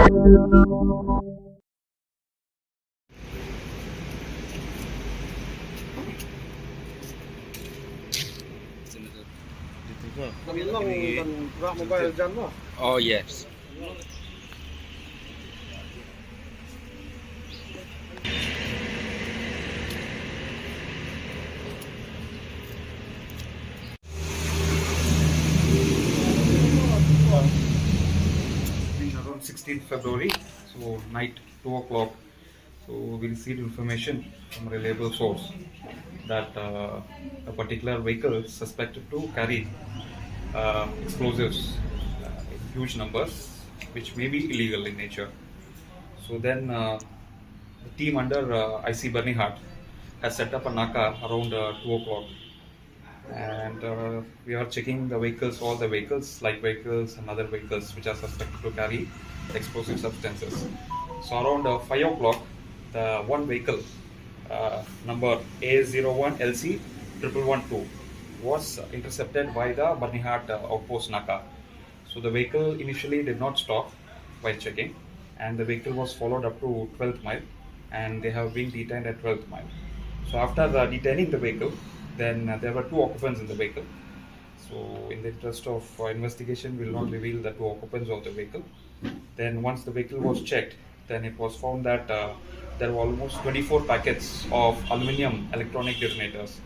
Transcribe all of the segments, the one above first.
Oh yes. Been around 16th February, so night 2 o'clock. So we received information from a reliable source that a particular vehicle is suspected to carry explosives in huge numbers, which may be illegal in nature. So then the team under IC Byrnihat has set up a naka around 2 o'clock, and we are checking the vehicles, all the vehicles, light vehicles and other vehicles which are suspected to carry explosive substances. So around 5 o'clock, the one vehicle number A01LC 1112 was intercepted by the Byrnihat outpost Naka. So the vehicle initially did not stop while checking, and the vehicle was followed up to 12th mile, and they have been detained at 12th mile. So after detaining the vehicle, then there were two occupants in the vehicle. So in the interest of investigation, we will not reveal the two occupants of the vehicle. Then once the vehicle was checked, then it was found that there were almost 24 packets of aluminium electronic detonators.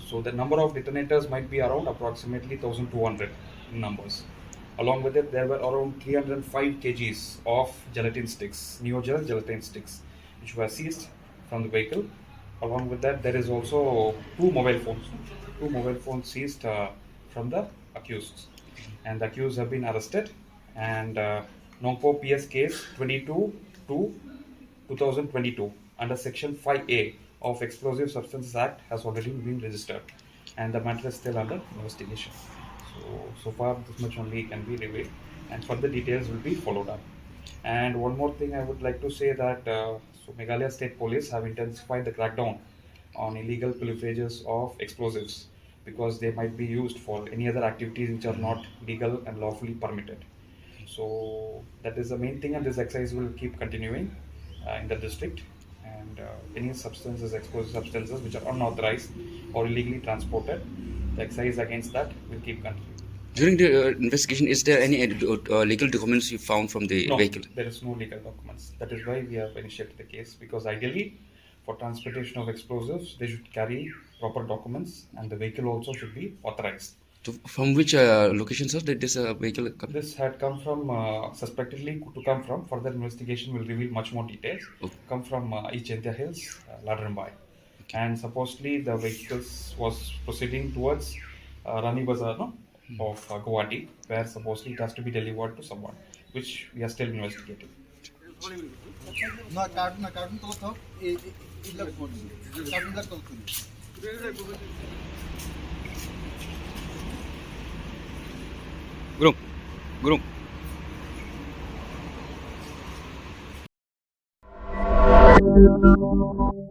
So the number of detonators might be around approximately 1200 in numbers. Along with it, there were around 305 kgs of gelatin sticks, Neogel gelatin sticks, which were seized from the vehicle. Along with that, there is also two mobile phones seized from the accused, and the accused have been arrested. And Nongpo PS case 22 to 2022 under Section 5A of Explosive Substances Act has already been registered, and the matter is still under investigation. So far this much only can be revealed, and further details will be followed up. And one more thing I would like to say that Meghalaya State Police have intensified the crackdown on illegal proliferages of explosives, because they might be used for any other activities which are not legal and lawfully permitted. So that is the main thing, and this exercise will keep continuing in the district. And any substances, explosive substances which are unauthorized or illegally transported, the exercise against that will keep continuing. During the investigation, is there any legal documents you found from the vehicle? No, there is no legal documents. That is why we have initiated the case, because ideally, for transportation of explosives, they should carry proper documents, and the vehicle also should be authorized. So from which location, sir, did this vehicle come? This had come from, suspectedly to come from, further investigation will reveal much more details, come from East Jaintia Hills, Ladrambai. Okay. And supposedly the vehicles was proceeding towards Rani Bazaar, no? Of Guwahati, where supposedly it has to be delivered to someone, which we are still investigating. Guru. Thank you.